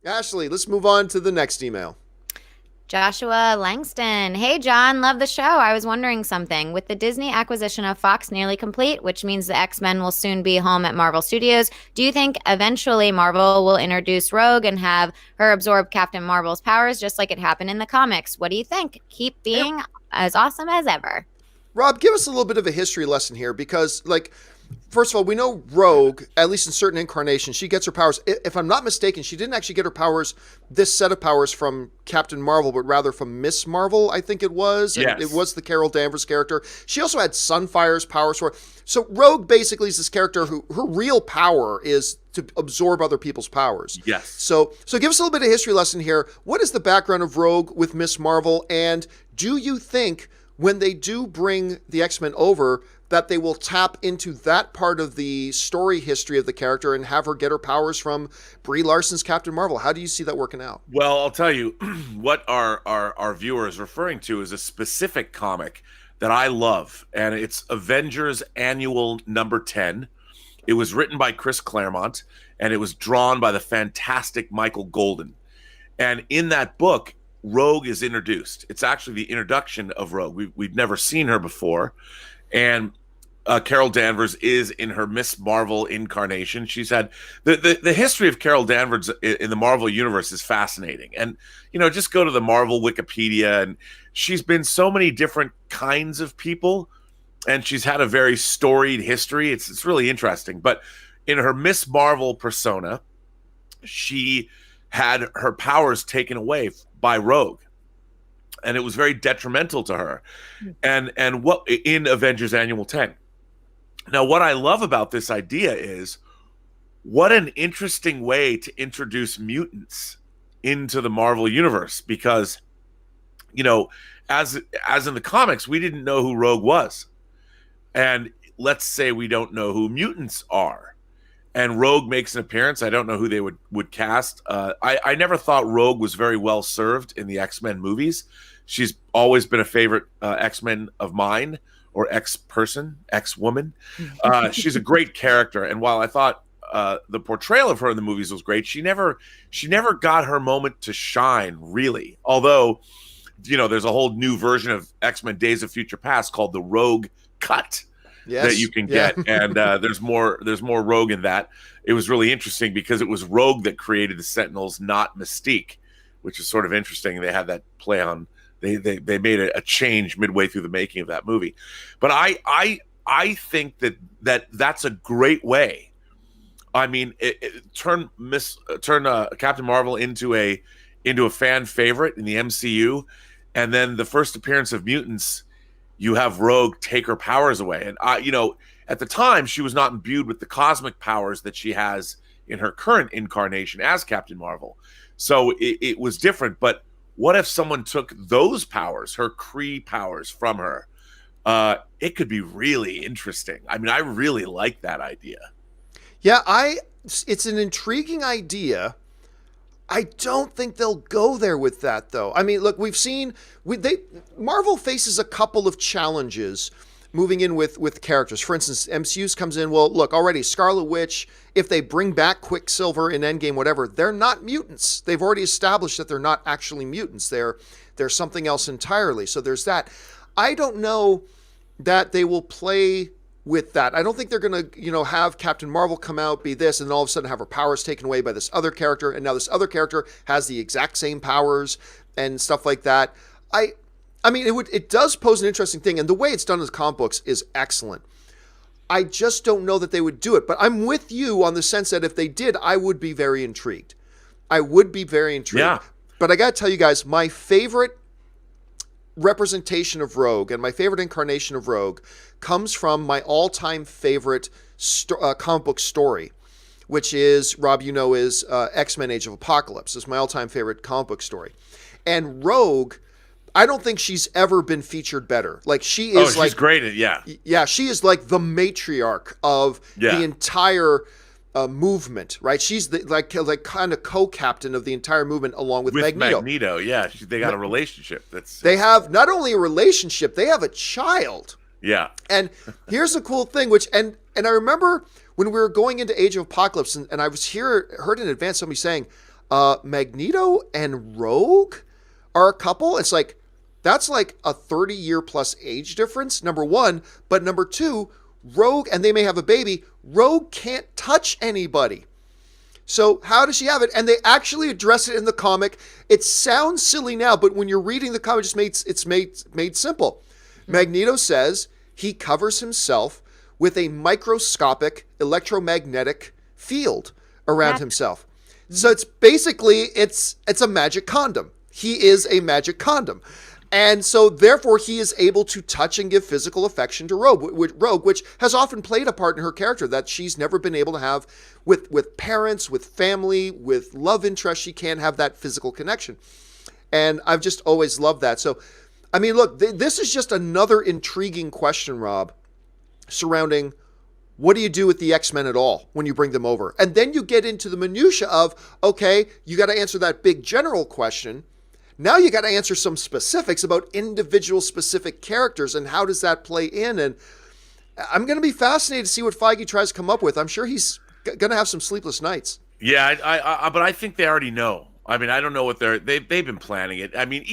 Ashley, let's move on to the next email. Joshua Langston. Hey, John, love the show. I was wondering something. With the Disney acquisition of Fox nearly complete, which means the X-Men will soon be home at Marvel Studios, do you think eventually Marvel will introduce Rogue and have her absorb Captain Marvel's powers just like it happened in the comics? What do you think? Keep Hey, being as awesome as ever. Rob, give us a little bit of a history lesson here because, first of all, we know Rogue, at least in certain incarnations, she gets her powers. If I'm not mistaken, she didn't actually get her powers, this set of powers from Captain Marvel, but rather from Miss Marvel, I think it was. And it Yes. was the Carol Danvers character. She also had Sunfire's powers for her. So Rogue basically is this character who her real power is to absorb other people's powers. Yes. So give us a little bit of history lesson here. What is the background of Rogue with Miss Marvel? And do you think when they do bring the X-Men over, that they will tap into that part of the story history of the character and have her get her powers from Brie Larson's Captain Marvel? How do you see that working out? Well, I'll tell you what our viewer is referring to is a specific comic that I love, and it's Avengers Annual number 10. It was written by Chris Claremont, and it was drawn by the fantastic Michael Golden. And in that book, Rogue is introduced. It's actually the introduction of Rogue. We've never seen her before. And Carol Danvers is in her Miss Marvel incarnation. She's had the history of Carol Danvers in the Marvel universe is fascinating. And, just go to the Marvel Wikipedia, and she's been so many different kinds of people, and she's had a very storied history. It's really interesting. But in her Miss Marvel persona, she had her powers taken away by Rogue, and it was very detrimental to her. And what in Avengers Annual 10. Now, what I love about this idea is what an interesting way to introduce mutants into the Marvel universe, because as in the comics, we didn't know who Rogue was, and let's say we don't know who mutants are, and Rogue makes an appearance. I don't know who they would cast. I never thought Rogue was very well served in the X-Men movies. She's always been a favorite X-Men of mine, or X-person, X-woman. She's a great character, and while I thought the portrayal of her in the movies was great, she never got her moment to shine, really. Although, there's a whole new version of X-Men Days of Future Past called the Rogue Cut. Yes, that you can get, and there's more Rogue in that. It was really interesting because it was Rogue that created the Sentinels, not Mystique, which is sort of interesting. They had that play on. They made a change midway through the making of that movie, but I think that's a great way. I mean, turn Captain Marvel into a fan favorite in the MCU, and then the first appearance of mutants, you have Rogue take her powers away. And at the time, she was not imbued with the cosmic powers that she has in her current incarnation as Captain Marvel. So it was different. But what if someone took those powers, her Kree powers, from her? It could be really interesting. I mean, I really like that idea. Yeah, it's an intriguing idea. I don't think they'll go there with that, though. I mean, look, Marvel faces a couple of challenges moving in with characters. For instance, MCU's comes in, well, look, already Scarlet Witch, if they bring back Quicksilver in Endgame, whatever, they're not mutants. They've already established that they're not actually mutants. They're something else entirely. So there's that. I don't know that they will play with that. I don't think they're going to, have Captain Marvel come out, be this, and then all of a sudden have her powers taken away by this other character, and now this other character has the exact same powers and stuff like that. I mean, it does pose an interesting thing, and the way it's done in the comic books is excellent. I just don't know that they would do it, but I'm with you on the sense that if they did, I would be very intrigued. I would be very intrigued. Yeah. But I got to tell you guys, my favorite representation of Rogue and my favorite incarnation of Rogue comes from my all-time favorite comic book story, which is, Rob, is X-Men Age of Apocalypse. It's my all-time favorite comic book story. And Rogue, I don't think she's ever been featured better. Like, she is she's great at, yeah. Yeah, she is like the matriarch of the entire movement, right? She's the like kind of co-captain of the entire movement along with Magneto. Magneto, yeah. They got a relationship. They have not only a relationship, they have a child. Yeah. And here's the cool thing, and I remember when we were going into Age of Apocalypse, and I was heard in advance somebody saying, Magneto and Rogue are a couple. It's like, that's like a 30-year plus age difference, number one. But number two, Rogue, and they may have a baby, Rogue can't touch anybody. So how does she have it? And they actually address it in the comic. It sounds silly now, but when you're reading the comic, it's made simple. Magneto says he covers himself with a microscopic electromagnetic field around himself. So it's basically, it's a magic condom. He is a magic condom. And so therefore he is able to touch and give physical affection to Rogue, which has often played a part in her character that she's never been able to have with parents, with family, with love interest. She can't have that physical connection. And I've just always loved that. So, I mean, look, this is just another intriguing question, Rob, surrounding what do you do with the X-Men at all when you bring them over? And then you get into the minutia of, okay, you got to answer that big general question. Now you got to answer some specifics about individual specific characters and how does that play in. And I'm going to be fascinated to see what Feige tries to come up with. I'm sure he's going to have some sleepless nights. Yeah, but I think they already know. I mean, I don't know what they've been planning it. I mean,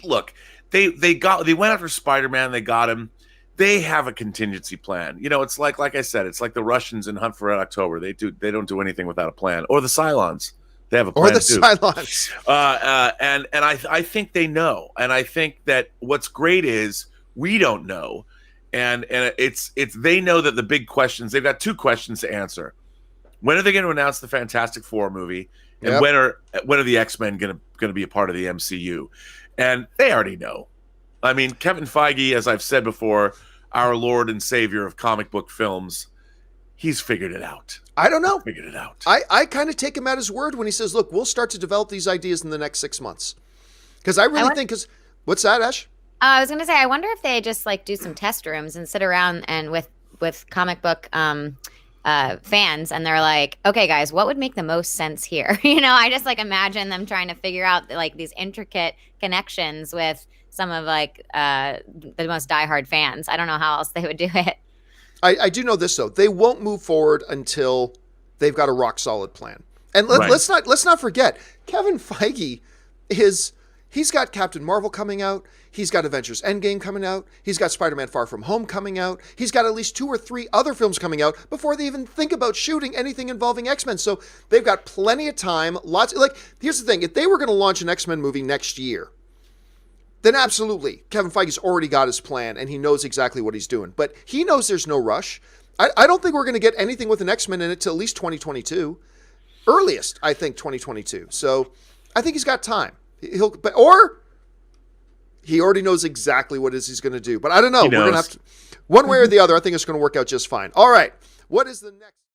look, they went after Spider-Man, they got him. They have a contingency plan. You know, it's like I said, it's like the Russians in Hunt for Red October. They don't do anything without a plan. Or the Cylons. They have a plan or the too. Cylons. And I think they know. And I think that what's great is we don't know. And it's they know that the big questions, they've got two questions to answer. When are they going to announce the Fantastic Four movie? And when are the X-Men going to be a part of the MCU? And they already know. I mean, Kevin Feige, as I've said before, our Lord and Savior of comic book films, he's figured it out. I don't know. Figured it out. I kind of take him at his word when he says, look, we'll start to develop these ideas in the next 6 months. Because I really think, what's that, Ash? I was going to say, I wonder if they just like do some test rooms and sit around and with comic book fans, and they're like, okay, guys, what would make the most sense here? You know, I just like imagine them trying to figure out like these intricate connections with some of like the most diehard fans. I don't know how else they would do it. I do know this though. They won't move forward until they've got a rock solid plan. And let's not forget, Kevin Feige he's got Captain Marvel coming out. He's got Avengers Endgame coming out. He's got Spider-Man Far From Home coming out. He's got at least 2 or 3 other films coming out before they even think about shooting anything involving X-Men. So they've got plenty of time. Here's the thing. If they were going to launch an X-Men movie next year, then absolutely, Kevin Feige's already got his plan and he knows exactly what he's doing. But he knows there's no rush. I don't think we're going to get anything with an X-Men in it till at least 2022. Earliest, I think 2022. So I think he's got time. Or he already knows exactly what it is he's going to do. But I don't know. We're going to have to, one way or the other, I think it's going to work out just fine. All right. What is the next?